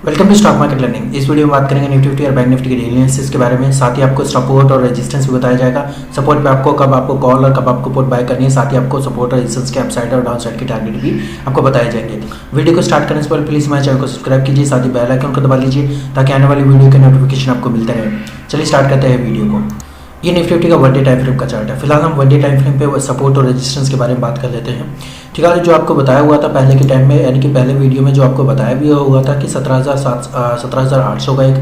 Welcome to stock market learning. इस video में बात करेंगे निफ्टी और बैंक निफ्टी के डेली एनालिसिस के बारे में। साथ ही आपको सपोर्ट और रेजिस्टेंस भी बताया जाएगा। सपोर्ट पे आपको कब आपको कॉल और कब आपको पुट बाय करनी है, साथ ही आपको सपोर्ट और रेजिस्टेंस के अपसाइड और डाउन साइड के टारगेट भी आपको बताए जाएंगे। वीडियो को स्टार्ट करने से पहले प्लीज हमारे चैनल को सब्सक्राइब कीजिए, साथ ही बेल आइकन को दबा लीजिए ताकि आने वाली वीडियो के नोटिफिकेशन आपको मिलते रहे। चलिए स्टार्ट करते हैं वीडियो को। ये निफ्टी का वन डे टाइम फ्रेम का चार्ट है। फिलहाल हम वन डे टाइम फ्रेम पे सपोर्ट और रेजिस्टेंस के बारे में बात कर लेते हैं। ठीक है, जो आपको बताया हुआ था पहले के टाइम में, यानी कि पहले वीडियो में जो आपको बताया भी हुआ था कि 17,800 का एक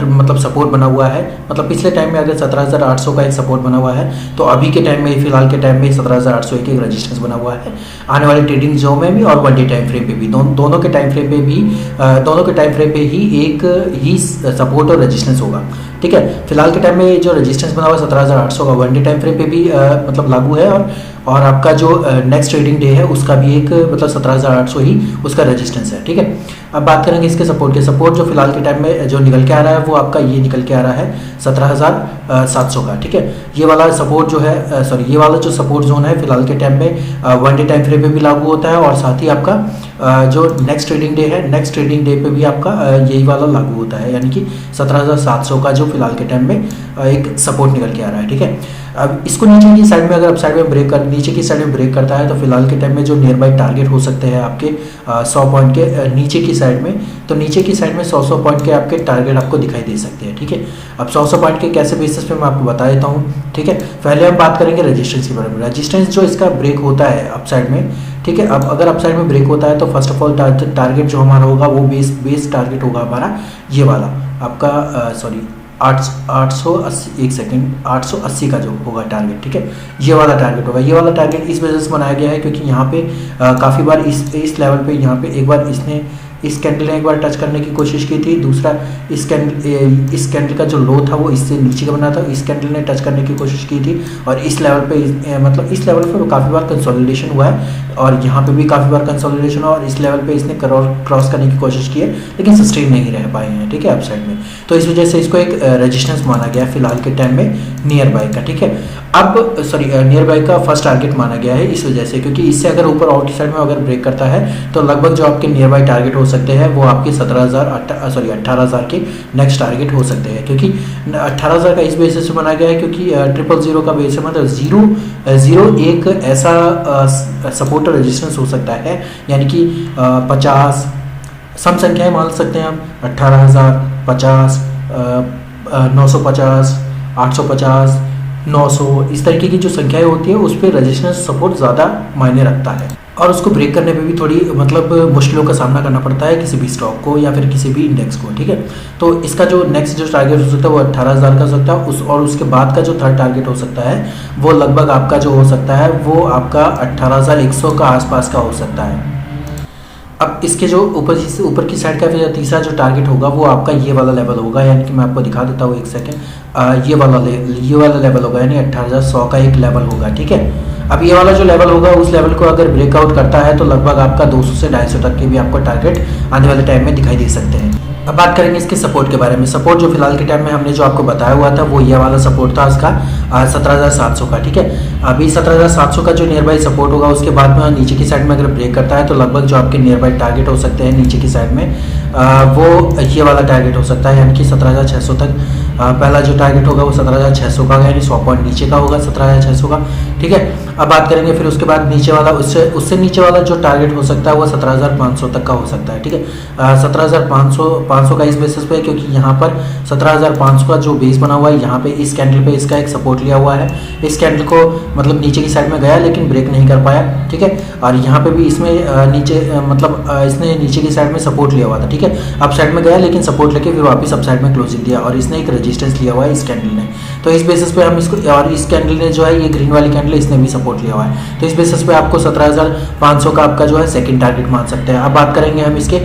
मतलब सपोर्ट बना हुआ है। मतलब पिछले टाइम में अगर 17,800 का एक सपोर्ट बना हुआ है तो अभी के टाइम में फिलहाल के टाइम में 17,801 एक रजिस्टेंस बना हुआ है। आने वाले ट्रेडिंग जोन में भी और वन डे टाइम फ्रेम पे भी दोनों के टाइम फ्रेम पे ही एक ही सपोर्ट और रजिस्टेंस होगा। ठीक है, फिलहाल के टाइम में जो रजिस्टेंस बना हुआ है 17,800 का वन डे टाइम फ्रेम पे भी मतलब लागू है और आपका जो नेक्स्ट ट्रेडिंग डे है उसका भी एक मतलब 17,800 ही उसका रेजिस्टेंस है। ठीक है, अब बात करेंगे इसके सपोर्ट के। सपोर्ट जो फिलहाल के टाइम में जो निकल के आ रहा है वो आपका ये निकल के आ रहा है 17,700 का। ठीक है, ये वाला सपोर्ट जो है ये वाला जो सपोर्ट जोन है फिलहाल के टाइम में वन डे टाइम फ्रेम पे भी लागू होता है और साथ ही आपका जो नेक्स्ट ट्रेडिंग डे है, नेक्स्ट ट्रेडिंग डे पे भी आपका यही वाला लागू होता है, यानी कि 17,700 का जो फिलहाल के टाइम में एक सपोर्ट निकल के आ रहा है। ठीक है, अब इसको नीचे की साइड में अगर अपसाइड में नीचे की साइड में ब्रेक करता है तो फिलहाल के टाइम में जो नियर बाई टारगेट हो सकते हैं आपके 100 पॉइंट के नीचे की साइड में, तो नीचे की साइड में 100 पॉइंट के आपके टारगेट आपको दिखाई दे सकते हैं। ठीक है, अब 100 पॉइंट के कैसे बेसिस पे मैं आपको बता देता हूँ। ठीक है, पहले हम बात करेंगे रजिस्टेंस के बारे में। रजिस्टेंस जो इसका ब्रेक होता है अपसाइड में, ठीक है, अब अगर अपसाइड में ब्रेक होता है तो फर्स्ट ऑफ ऑल टारगेट जो हमारा होगा वो बेस टारगेट होगा हमारा ये वाला आपका 880 का जो होगा टारगेट। ठीक है, ये वाला टारगेट होगा। ये वाला टारगेट इस वजह से बनाया गया है क्योंकि यहाँ पे काफ़ी बार इस लेवल पे यहाँ पे एक बार इसने इस कैंडल ने एक बार टच करने की कोशिश की थी। दूसरा इस कैंडल का जो लो था वो इससे नीचे का बना था, इस कैंडल ने टच करने की कोशिश की थी और इस लेवल पे मतलब इस लेवल पे काफ़ी बार कंसोलिडेशन हुआ है और यहाँ पे भी काफ़ी बार कंसोलिडेशन हुआ और इस लेवल पे इसने क्रॉस करने की कोशिश की है लेकिन सस्टेन नहीं रह पाए हैं। ठीक है, अपसाइड में, तो इस वजह से इसको एक रेजिस्टेंस माना गया है फिलहाल के टाइम में नियर बाय का। ठीक है, अब नियर बाय का फर्स्ट टारगेट माना गया है इस वजह से क्योंकि इससे अगर ऊपर आउट साइड में अगर ब्रेक करता है तो लगभग जो आपके नियर बाय टारगेट हो सकते हैं वो आपके 18,000 के नेक्स्ट टारगेट हो सकते हैं। क्योंकि 18,000 का इस बेसिस से बनाया गया है क्योंकि 000 का बेस है, मतलब 0 एक ऐसा सपोर्ट और रेजिस्टेंस हो सकता है, यानी कि 50 सम संख्याएं मान सकते हैं हम 18,000, 50, 950, 850, 900 इस तरीके की जो संख्याएं होती है उस पर रेजिस्टेंस सपोर्ट ज़्यादा मायने रखता है और उसको ब्रेक करने पे भी थोड़ी मतलब मुश्किलों का सामना करना पड़ता है किसी भी स्टॉक को या फिर किसी भी इंडेक्स को। ठीक है, तो इसका जो नेक्स्ट जो टारगेट हो सकता है वो 18,000 का हो सकता है और उसके बाद का जो थर्ड टारगेट हो सकता है वो लगभग आपका जो हो सकता है वो आपका 18,100 का आसपास का हो सकता है। अब इसके जो ऊपर की साइड का फिर तीसरा जो टारगेट होगा वो आपका ये वाला लेवल होगा, यानी कि मैं आपको दिखा देता हूँ एक सेकेंड। ये वाला लेवल होगा, यानी 18,100 का एक लेवल होगा। ठीक है, अब ये वाला जो लेवल होगा उस लेवल को अगर ब्रेकआउट करता है तो लगभग आपका 200 से 250 तक के भी आपको टारगेट आने वाले टाइम में दिखाई दे सकते हैं। अब बात करेंगे इसके सपोर्ट के बारे में। सपोर्ट जो फिलहाल के टाइम में हमने जो आपको बताया हुआ था वो ये वाला सपोर्ट था इसका 17,700 का। ठीक है, अभी 17,700 का जो नियर बाई सपोर्ट होगा उसके बाद में नीचे की साइड में अगर ब्रेक करता है तो लगभग जो आपके नियर बाई टारगेट हो सकते हैं नीचे की साइड में वो ये वाला टारगेट हो सकता है, यानी कि 17,600 तक। पहला जो टारगेट होगा वो 17,600 का, यानी 100 पॉइंट नीचे का होगा 17,600 का। ठीक है, अब बात करेंगे फिर उसके बाद नीचे वाला उससे नीचे वाला जो टारगेट हो सकता है वो 17,500 तक का हो सकता है। ठीक है, 17,500 का इस बेसिस पे क्योंकि यहाँ पर 17,500 का जो बेस बना हुआ है यहाँ पे इस कैंडल पे इसका एक सपोर्ट लिया हुआ है। इस कैंडल को मतलब नीचे की साइड में गया लेकिन ब्रेक नहीं कर पाया। ठीक है, और यहाँ पे भी इसमें इसने नीचे की साइड में सपोर्ट लिया हुआ था। ठीक है, अप साइड में गया लेकिन सपोर्ट लेके फिर वापस अप साइड में क्लोजिंग दिया और इसने एक रेजिस्टेंस लिया हुआ है इस कैंडल ने। तो इस बेसिस पे हम इसको, और इस कैंडल ने जो है ये ग्रीन वाली कैंडल इसने भी सपोर्ट लिया हुआ है, तो इस बेसिस पे आपको 17,500 का आपका जो है सेकंड टारगेट मान सकते हैं। अब बात करेंगे हम इसके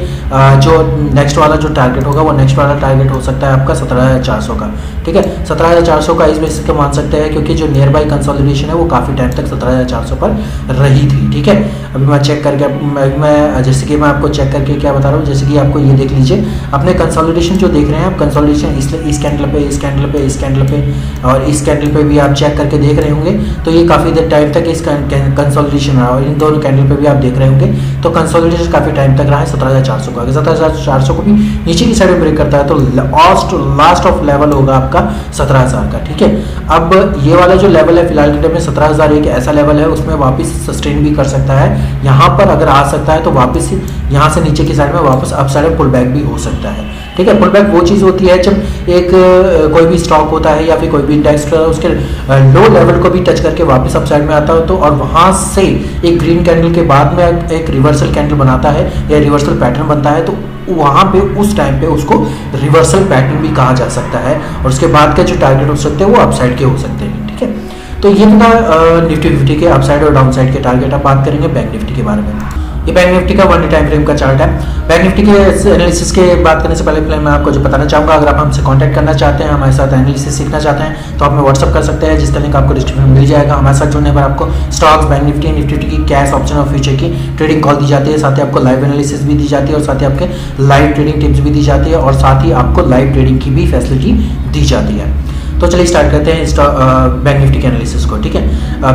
जो नेक्स्ट वाला जो टारगेट होगा वो नेक्स्ट वाला टारगेट हो सकता है आपका 17,400 का। ठीक है, 17,400 का इस बेसिस पे मान सकते हैं क्योंकि जो नियर बाई कंसोलिडेशन है वो काफ़ी टाइम तक 17,400 पर रही थी। ठीक है, अभी मैं चेक करके मैं जैसे कि मैं आपको चेक करके क्या बता रहा हूँ, जैसे कि आपको ये देख लीजिए अपने कंसोलिडेशन जो देख रहे हैं आप, कंसोलिडेशन इस कैंडल पे, इस कैंडल पे, इस कैंडल पे और इस कैंडल पे भी आप चेक करके देख रहे होंगे, तो ये काफ़ी देर टाइम तक इस कंसोलिडेशन रहा, और इन दोनों कैंडल पे भी आप देख रहे होंगे तो कंसोलिडेशन काफ़ी टाइम तक रहा है 17,400 का। अगर 17,400 को भी नीचे की साइड में ब्रेक करता है तो लास्ट ऑफ लेवल होगा आपका 17,000 का, ठीक है। अब ये वाला जो लेवल है फिलहाल के टाइम में 17,000 एक ऐसा लेवल है, उसमें वापस सस्टेन भी कर सकता है, यहाँ पर अगर आ सकता है तो वापस यहाँ से नीचे की साइड में वापस अप साइड में पुल बैक भी हो सकता है, ठीक है। पुल बैक वो चीज़ होती है जब एक कोई भी स्टॉक होता है या फिर कोई भी इंडेक्स उसके लो लेवल को भी टच करके वापस अप साइड में आता है, तो और वहाँ से एक ग्रीन कैंडल के बाद में एक रिवर्सल कैंडल बनाता है या रिवर्सल पैटर्न बनता है, तो वहाँ पे उस टाइम पे उसको रिवर्सल पैटर्न भी कहा जा सकता है, और उसके बाद के जो टारगेट हो सकते हैं वो अपसाइड के हो सकते हैं, ठीक है। तो ये था निफ्टी 50 के अपसाइड और डाउनसाइड के टारगेट। अब बात करेंगे बैंक निफ्टी के बारे में। ये बैंक निफ्टी का 1 डे टाइम फ्रेम का चार्ट है। बैंक निफ्टी के एनालिसिस के बात करने से पहले मैं आपको जो बताना चाहूँगा, अगर आप हमसे कांटेक्ट करना चाहते हैं, हमारे साथ एनालिसिस सीखना चाहते हैं, तो आप हमें व्हाट्सअप कर सकते हैं, जिसका लिंक आपको डिस्क्रिप्शन में मिल जाएगा। हमारे साथ जुड़ने पर आपको स्टॉक्स, बैंक निफ्टी, निफ्टी की कैश, ऑप्शन और फ्यूचर की ट्रेडिंग कॉल दी जाती है, साथ ही आपको लाइव एनालिसिस भी दी जाती है, और साथ ही आपके लाइव ट्रेडिंग टिप्स भी दी जाती है, और साथ ही आपको लाइव ट्रेडिंग की भी फैसिलिटी दी जाती है। तो चलिए स्टार्ट करते हैं बैंक निफ्टी के एनालिसिस को, ठीक है।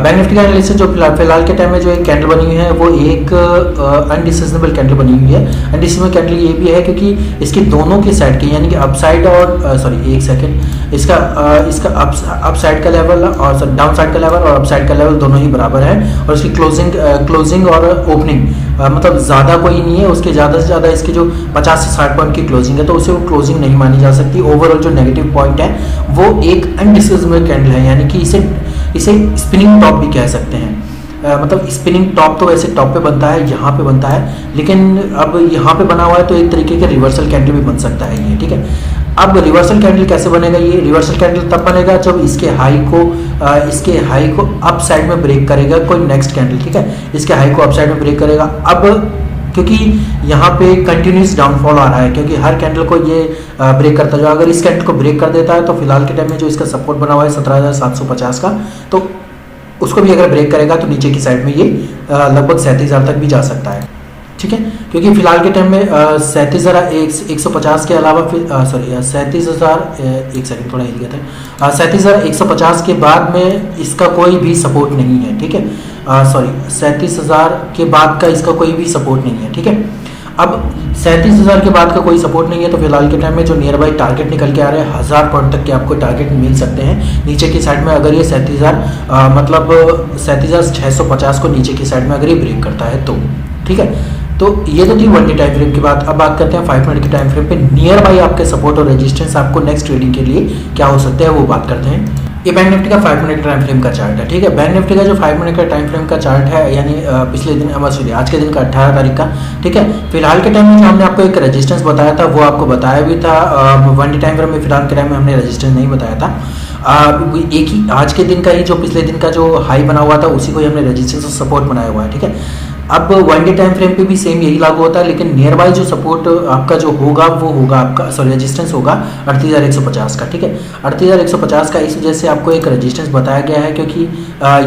बैंक निफ्टी का एनालिसिस जो फिलहाल के टाइम में जो एक कैंडल बनी हुई है वो एक अनडिसिजनेबल कैंडल बनी हुई है। अनडिसिजनेबल कैंडल ये भी है क्योंकि इसकी दोनों की साइड की, यानी कि अपसाइड और इसका अप साइड का लेवल और डाउन साइड का लेवल और अप साइड का लेवल दोनों ही बराबर है, और इसकी क्लोजिंग और ओपनिंग मतलब ज़्यादा कोई नहीं है, उसके ज़्यादा से ज़्यादा इसकी जो 50 से 60 पॉइंट की क्लोजिंग है, तो उसे वो क्लोजिंग नहीं मानी जा सकती। ओवरऑल जो नेगेटिव पॉइंट है वो एक अनडिसिजनेबल कैंडल है, यानी कि इसे स्पिनिंग टॉप भी कह सकते हैं। मतलब स्पिनिंग टॉप तो वैसे टॉप पे बनता है, यहाँ पे बनता है, लेकिन अब यहाँ पे बना हुआ है तो एक तरीके का रिवर्सल कैंडल भी बन सकता है ये, ठीक है। अब रिवर्सल कैंडल कैसे बनेगा? ये रिवर्सल कैंडल तब बनेगा जब इसके हाई को अप साइड में ब्रेक करेगा कोई नेक्स्ट कैंडल, ठीक है। इसके हाई को अप साइड में ब्रेक करेगा। अब क्योंकि यहाँ पे कंटिन्यूस डाउनफॉल आ रहा है, क्योंकि हर कैंडल को ये ब्रेक करता है, अगर इस कैंडल को ब्रेक कर देता है तो फिलहाल के टाइम में जो इसका सपोर्ट बना हुआ है 17,750 का, तो उसको भी अगर ब्रेक करेगा तो नीचे की साइड में ये लगभग 37,000 तक भी जा सकता है, ठीक है। क्योंकि फिलहाल के टाइम में 37,150 के अलावा 37,150 के बाद में इसका कोई भी सपोर्ट नहीं है, ठीक है। 37,000 के बाद का इसका कोई भी सपोर्ट नहीं है, ठीक है। अब 37,000 के बाद का कोई सपोर्ट नहीं है, तो फिलहाल के टाइम में जो नियर बाई टारगेट निकल के आ रहे हैं 1000 पॉइंट तक के आपको टारगेट मिल सकते हैं नीचे की साइड में, अगर ये 37,650 को नीचे की साइड में अगर ये ब्रेक करता है तो, ठीक है। तो ये तो थी 1 डे टाइम फ्रेम की बात। अब बात करते हैं 5 मिनट के टाइम फ्रेम पे नियर बाई आपके सपोर्ट और रेजिस्टेंस आपको नेक्स्ट ट्रेडिंग के लिए क्या हो सकते हैं वो बात करते हैं। ये बैंक निफ्टी का 5 मिनट टाइम फ्रेम का चार्ट है, ठीक है। बैंक निफ्टी का जो 5 मिनट का टाइम फ्रेम का चार्ट है, यानी पिछले दिन आज के दिन का 18 तारीख का, ठीक है। फिलहाल के टाइम में जो हमने आपको एक रेजिस्टेंस बताया था वो आपको बताया भी था 1 डे टाइम फ्रेम में। फिलहाल के टाइम में हमने रेजिस्टेंस नहीं बताया था, एक ही आज के दिन का ही जो पिछले दिन का जो हाई बना हुआ था उसी को ही हमने रेजिस्टेंस और सपोर्ट बनाया हुआ है, ठीक है। अब 1 डे टाइम फ्रेम पे भी सेम यही लागू होता है, लेकिन नियर बाई जो सपोर्ट आपका जो होगा वो होगा आपका रेजिस्टेंस होगा 38,150 का, ठीक है। 38,150 का इस वजह से आपको एक रेजिस्टेंस बताया गया है, क्योंकि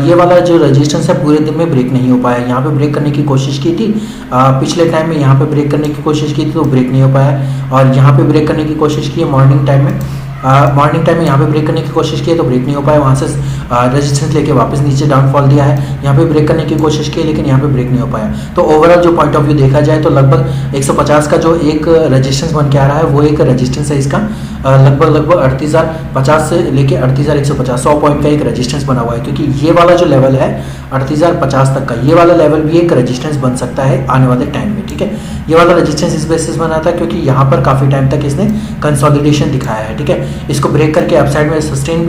ये वाला जो रेजिस्टेंस है पूरे दिन में ब्रेक नहीं हो पाया। यहाँ पे ब्रेक करने की कोशिश की थी पिछले टाइम में, यहाँ पे ब्रेक करने की कोशिश की थी तो ब्रेक नहीं हो पाया, और यहाँ पे ब्रेक करने की कोशिश की है मॉर्निंग टाइम में यहाँ पे ब्रेक करने की कोशिश की है तो ब्रेक नहीं हो पाया, वहाँ से रेजिस्टेंस लेके वापस नीचे डाउनफॉल दिया है। यहाँ पे ब्रेक करने की कोशिश की लेकिन यहाँ पे ब्रेक नहीं हो पाया। तो ओवरऑल जो पॉइंट ऑफ व्यू देखा जाए तो लगभग 150 का जो एक रेजिस्टेंस बन के आ रहा है वो एक रेजिस्टेंस है इसका, लगभग 38,050 से लेके 38,150 100 पॉइंट का एक रेजिस्टेंस बना हुआ है, क्योंकि ये वाला जो लेवल है 38,050 तक का, ये वाला लेवल भी एक रेजिस्टेंस बन सकता है आने वाले टाइम में, ठीक है। ये वाला रेजिस्टेंस इस बेसिस बना था क्योंकि यहाँ पर काफ़ी टाइम तक इसने कंसोलिडेशन दिखाया है, ठीक है। इसको ब्रेक करके अपसाइड में सस्टेन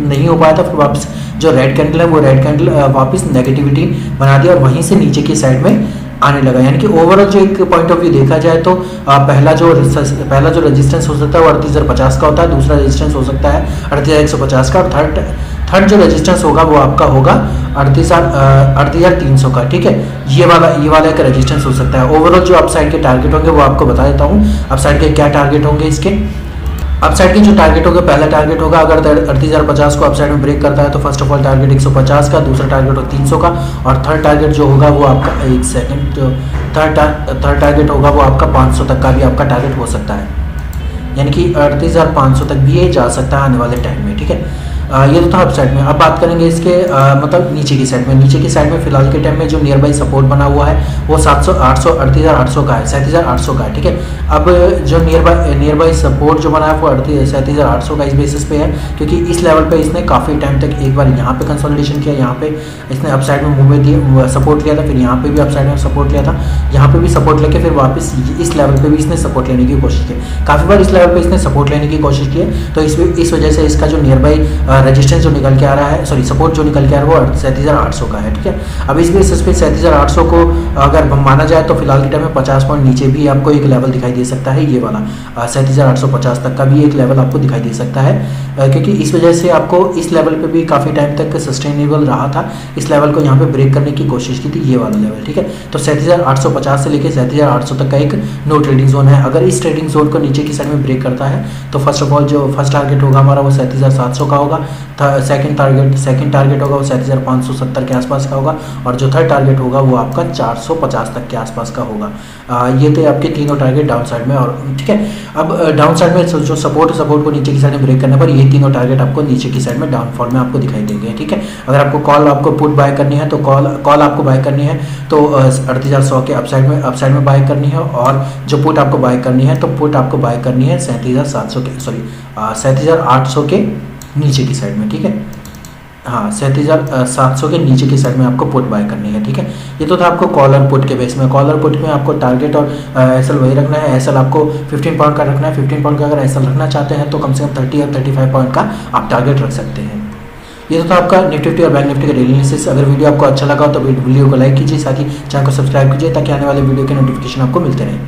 नहीं हो पाया था, फिर वापस जो रेड कैंडल है वो रेड कैंडल वापस नेगेटिविटी बना दिया और वहीं से नीचे की साइड में आने लगा। यानी कि ओवरऑल जो एक पॉइंट ऑफ व्यू देखा जाए तो पहला जो रेजिस्टेंस हो सकता है वो 38,050 का होता है, दूसरा रेजिस्टेंस हो सकता है 38,150 का, और थर्ड जो रेजिस्टेंस होगा वो आपका होगा 38,300 का, ठीक है। ये वाला एक रेजिस्टेंस हो सकता है। ओवरऑल जो अपसाइड के टारगेट होंगे वो आपको बता देता हूँ, अपसाइड के क्या टारगेट होंगे इसके। अपसाइड के जो टारगेट होगा, पहला टारगेट होगा अगर 38,050 को अपसाइड में ब्रेक करता है तो फर्स्ट ऑफ ऑल टारगेट 150 का, दूसरा टारगेट होगा 300 का, और थर्ड टारगेट जो होगा वो आपका थर्ड टारगेट होगा वो आपका 500 तक का भी आपका टारगेट हो सकता है, यानी कि 38,500 तक भी ये जा सकता है आने वाले टाइम में, ठीक है। ये तो था अप साइड में। अब बात करेंगे इसके मतलब नीचे की साइड में। नीचे की साइड में फिलहाल के टाइम में जो नियर बाई सपोर्ट बना हुआ है वो 700 800 38,800 का है, 37,800 का है, ठीक है। अब जो नियर बाई सपोर्ट जो बना है वो 37,800 का इस बेसिस पे है, क्योंकि इस लेवल पे इसने काफ़ी टाइम तक एक बार यहाँ पे कंसोलिडेशन किया, यहाँ पे इसने अप साइड में मूवमेंट दिया, सपोर्ट लिया था, फिर यहाँ पे भी अप साइड में सपोर्ट लिया था, यहाँ पे भी सपोर्ट लेके फिर वापस इस लेवल पे भी इसने सपोर्ट लेने की कोशिश की। काफ़ी बार इस लेवल पे इसने सपोर्ट लेने की कोशिश की है, तो इस वजह से इसका जो नियर बाई रेजिस्टेंस जो निकल के आ रहा है, सॉरी सपोर्ट जो निकल के आ रहा है वो 37,800 का है, ठीक है। अब इस बेसिस पे 37,800 को अगर माना जाए तो फिलहाल के टाइम में 50 पॉइंट नीचे भी आपको एक लेवल दिखाई दे सकता है, ये वाला 37,850 तक का भी एक लेवल आपको दिखाई दे सकता है, क्योंकि इस वजह से आपको इस लेवल पे भी काफ़ी टाइम तक सस्टेनेबल रहा था। इस लेवल को यहाँ पे ब्रेक करने की कोशिश की थी, ये वाला लेवल, ठीक है। तो 37,850 से लेकर 37,800 तक का एक नो ट्रेडिंग जोन है। अगर इस ट्रेडिंग जोन को नीचे की साइड में ब्रेक करता है तो फर्स्ट ऑफ ऑल जो फर्स्ट टारगेट होगा हमारा वो 37,700 का होगा, सेकंड टारगेट होगा वो 37,570 के आसपास का होगा, और जो थर्ड टारगेट होगा वो आपका 450 तक के आसपास का होगा। ये थे आपके तीनों टारगेट डाउन साइड में, और ठीक है। अब डाउन साइड में जो सपोर्ट को नीचे की साइड में ब्रेक करने पर ये तीनों टारगेट आपको नीचे की साइड में डाउनफॉल में आपको दिखाई देंगे, ठीक है। अगर आपको पुट बाय करनी है तो कॉल आपको बाय करनी है तो 38,100 के अपसाइड में बाय करनी है, और जो पुट आपको बाय करनी है तो पुट आपको बाय करनी है 37,800 के नीचे की साइड में, ठीक है। हाँ, 37,700 के नीचे की साइड में आपको पुट बाय करनी है, ठीक है। ये तो था आपको कॉलर पुट के बेस में। कॉलर पुट में आपको टारगेट और एसएल वही रखना है। एसएल आपको 15 पॉइंट का रखना है। 15 पॉइंट का अगर एसएल रखना चाहते हैं तो कम से कम 30 या 35 पॉइंट का आप टारगेट रख सकते हैं। ये तो था आपका निफ्टी और बैंक निफ्टी का डेली एनालिसिस। अगर वीडियो आपको अच्छा लगा तो वीडियो को लाइक कीजिए, साथ ही चैनल को सब्सक्राइब कीजिए ताकि आने वाले वीडियो के नोटिफिकेशन आपको मिलते रहें।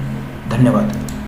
धन्यवाद।